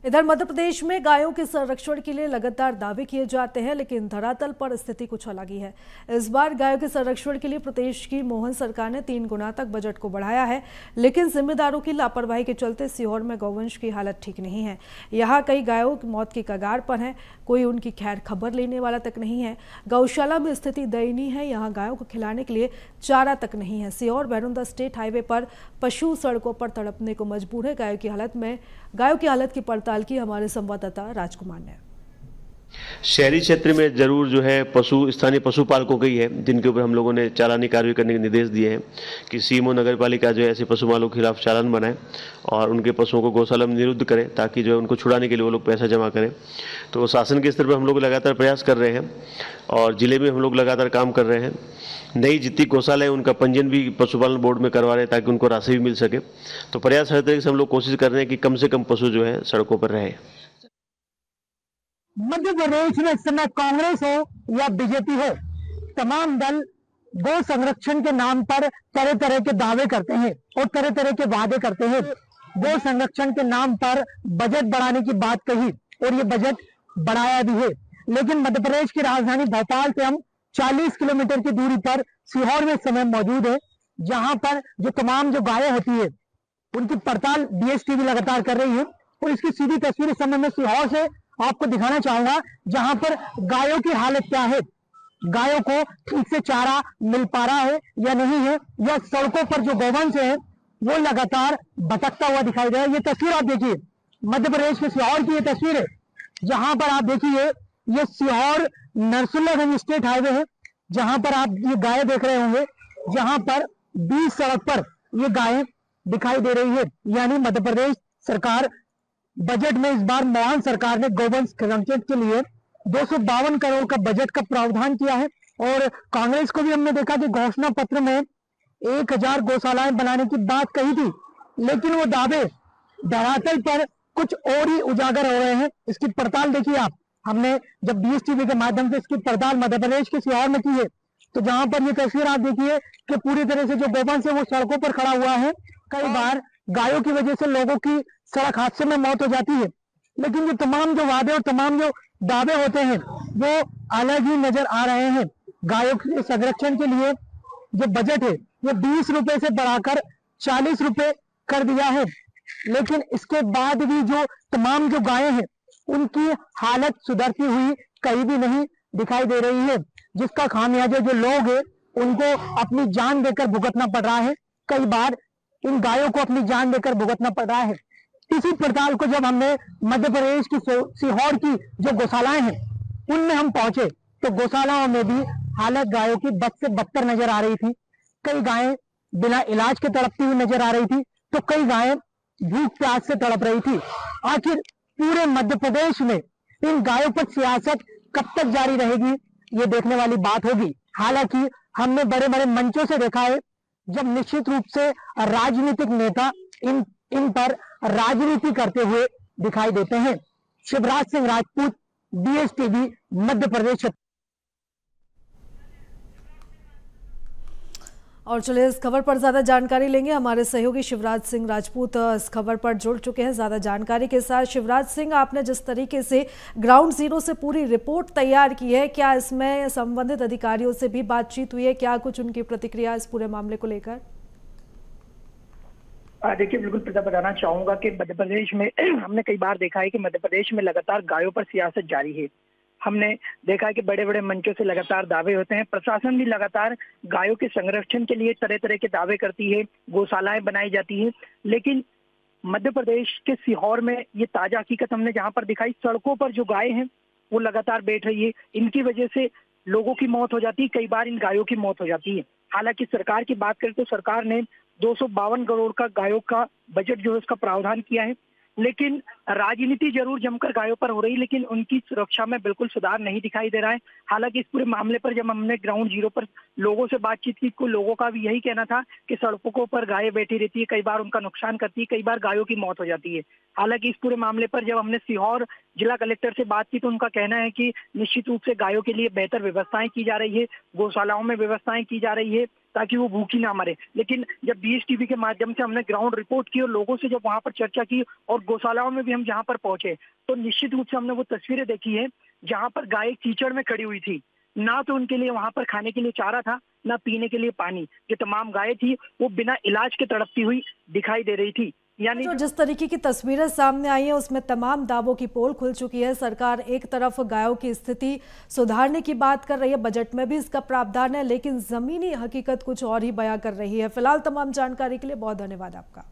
इधर मध्य प्रदेश में गायों के संरक्षण के लिए लगातार दावे किए जाते हैं, लेकिन धरातल पर स्थिति कुछ अलग ही है। इस बार गायों के संरक्षण के लिए प्रदेश की मोहन सरकार ने 3 गुना तक बजट को बढ़ाया है, लेकिन जिम्मेदारों की लापरवाही के चलते सीहोर में गौवंश की हालत ठीक नहीं है। यहाँ कई गायों की मौत की कगार पर है, कोई उनकी खैर खबर लेने वाला तक नहीं है। गौशाला में स्थिति दयनीय है, यहाँ गायों को खिलाने के लिए चारा तक नहीं है। सीहोर बैरुंदा स्टेट हाईवे पर पशु सड़कों पर तड़पने को मजबूर है। गायों की हालत की पड़ताल की हमारे संवाददाता राजकुमार ने। शहरी क्षेत्र में जरूर जो है स्थानीय पशुपालकों की है, जिनके ऊपर हम लोगों ने चालानी कार्रवाई करने के निर्देश दिए हैं कि सीएमओ नगर पालिका जो है ऐसे पशुपालकों के खिलाफ चालान बनाए और उनके पशुओं को गौशाला में निरुद्ध करें, ताकि जो है उनको छुड़ाने के लिए वो लोग पैसा जमा करें। तो शासन के स्तर पर हम लोग लगातार प्रयास कर रहे हैं और जिले में हम लोग लगातार काम कर रहे हैं। नई जितनी गौशाला है उनका पंजीयन भी पशुपालन बोर्ड में करवा रहे हैं, ताकि उनको राशि भी मिल सके। तो प्रयास हर तरीके से हम लोग कोशिश कर रहे हैं कि कम से कम पशु जो है सड़कों पर रहे। मध्य प्रदेश में इस समय कांग्रेस हो या बीजेपी हो, तमाम दल गौ संरक्षण के नाम पर तरह तरह के दावे करते हैं और तरह तरह के वादे करते हैं। गौ संरक्षण के नाम पर बजट बढ़ाने की बात कही और ये बजट बढ़ाया भी है, लेकिन मध्य प्रदेश की राजधानी भोपाल से हम 40 किलोमीटर की दूरी पर सीहोर में इस समय मौजूद है, जहां पर जो तमाम जो गायें होती है उनकी पड़ताल डीएसटीवी लगातार कर रही है। और इसकी सीधी तस्वीर इस समय मैं सीहोर से आपको दिखाना चाहूंगा, जहां पर गायों की हालत क्या है, गायों को ठीक से चारा मिल पा रहा है या नहीं है, या सड़कों पर जो गौवंश है वो लगातार भटकता हुआ दिखाई दे रहा है। ये तस्वीर आप देखिए, मध्य प्रदेश के सीहोर की ये तस्वीर है, जहां पर आप देखिए ये सीहोर नरसुल्लागंज स्टेट हाईवे है, जहां पर आप ये गायें देख रहे होंगे, जहां पर 20 सड़क पर ये गायें दिखाई दे रही है। यानी मध्य प्रदेश सरकार बजट में इस बार मोहन सरकार ने गौवंश संरक्षण के लिए 252 करोड़ का बजट का प्रावधान किया है। और कांग्रेस को भी हमने देखा कि घोषणा पत्र में 1000 गौशालाएं बनाने की बात कही थी, लेकिन वो दावे धरातल पर कुछ और ही उजागर हो रहे हैं। इसकी पड़ताल देखिए आप, हमने जब डीएसटीवी के माध्यम से इसकी पड़ताल मध्य प्रदेश के सीहोर में की है, तो जहां पर ये तस्वीर आप देखिए कि पूरी तरह से जो गौवंश है वो सड़कों पर खड़ा हुआ है। कई बार गायों की वजह से लोगों की सड़क हादसे में मौत हो जाती है, लेकिन ये तमाम जो वादे और तमाम जो दावे होते हैं वो अलग ही नजर आ रहे हैं। गायों के संरक्षण के लिए जो बजट है वो 20 रुपए से बढ़ाकर 40 रुपए कर दिया है, लेकिन इसके बाद भी जो तमाम जो गायें हैं उनकी हालत सुधरती हुई कहीं भी नहीं दिखाई दे रही है, जिसका खामियाजा जो लोग हैं उनको अपनी जान देकर भुगतना पड़ रहा है। कई बार इन गायों को अपनी जान देकर भुगतना पड़ रहा है। इसी पड़ताल को जब हमने मध्य प्रदेश की सीहोर की जो गौशालाएं हैं उनमें हम पहुंचे, तो गौशालाओं में भी हालत गायों की बद से बदतर नजर आ रही थी। कई गायें बिना इलाज के तड़पती हुई नजर आ रही थी, तो कई गायें भूख प्यास से तड़प रही थी। आखिर पूरे मध्य प्रदेश में इन गायों पर सियासत कब तक जारी रहेगी, ये देखने वाली बात होगी। हालांकि हमने बड़े बड़े मंचों से देखा है, जब निश्चित रूप से राजनीतिक नेता इन पर राजनीति करते हुए दिखाई देते हैं। शिवराज सिंह राजपूत, डीएसटीवी, मध्य प्रदेश। और चलिए इस खबर पर ज्यादा जानकारी लेंगे, हमारे सहयोगी शिवराज सिंह राजपूत इस खबर पर जुड़ चुके हैं ज्यादा जानकारी के साथ। शिवराज सिंह, आपने जिस तरीके से ग्राउंड जीरो से पूरी रिपोर्ट तैयार की है, क्या इसमें संबंधित अधिकारियों से भी बातचीत हुई है? क्या कुछ उनकी प्रतिक्रिया इस पूरे मामले को लेकर? देखिए, बिल्कुल बताना चाहूंगा कि मध्य प्रदेश में हमने कई बार देखा है कि मध्य प्रदेश में लगातार गायों पर सियासत जारी है। हमने देखा है कि बड़े बड़े मंचों से लगातार दावे होते हैं। प्रशासन भी लगातार गायों के संरक्षण के लिए तरह तरह के दावे करती है, गौशालाएं बनाई जाती है, लेकिन मध्य प्रदेश के सीहोर में ये ताजा हकीकत हमने जहां पर दिखाई, सड़कों पर जो गायें हैं वो लगातार बैठ रही है। इनकी वजह से लोगों की मौत हो जाती है, कई बार इन गायों की मौत हो जाती है। हालांकि सरकार की बात करें तो सरकार ने 252 करोड़ का गायों का बजट जो है उसका प्रावधान किया है, लेकिन राजनीति जरूर जमकर गायों पर हो रही है, लेकिन उनकी सुरक्षा में बिल्कुल सुधार नहीं दिखाई दे रहा है। हालांकि इस पूरे मामले पर जब हमने ग्राउंड जीरो पर लोगों से बातचीत की, को लोगों का भी यही कहना था कि सड़कों पर गायें बैठी रहती है, कई बार उनका नुकसान करती है, कई बार गायों की मौत हो जाती है। हालांकि इस पूरे मामले पर जब हमने सीहोर जिला कलेक्टर से बात की तो उनका कहना है कि निश्चित रूप से गायों के लिए बेहतर व्यवस्थाएं की जा रही है, गौशालाओं में व्यवस्थाएं की जा रही है ताकि वो भूखी ना मरे। लेकिन जब डीएसटीवी के माध्यम से हमने ग्राउंड रिपोर्ट की और लोगों से जब वहां पर चर्चा की और गौशालाओं में भी भी हम जहाँ पर पहुंचे तो निश्चित रूप से हमने वो तस्वीरें देखी है जहाँ पर गाय कीचड़ में खड़ी हुई थी। ना तो उनके लिए वहां पर खाने के लिए चारा था, ना पीने के लिए पानी। जो तमाम गायें थी वो बिना इलाज के तड़पती हुई दिखाई दे रही थी। यानी जो जिस तरीके की तस्वीरें सामने आई हैं उसमें तमाम दावों की पोल खुल चुकी है। सरकार एक तरफ गायों की स्थिति सुधारने की बात कर रही है, बजट में भी इसका प्रावधान है, लेकिन जमीनी हकीकत कुछ और ही बयां कर रही है। फिलहाल तमाम जानकारी के लिए बहुत धन्यवाद आपका।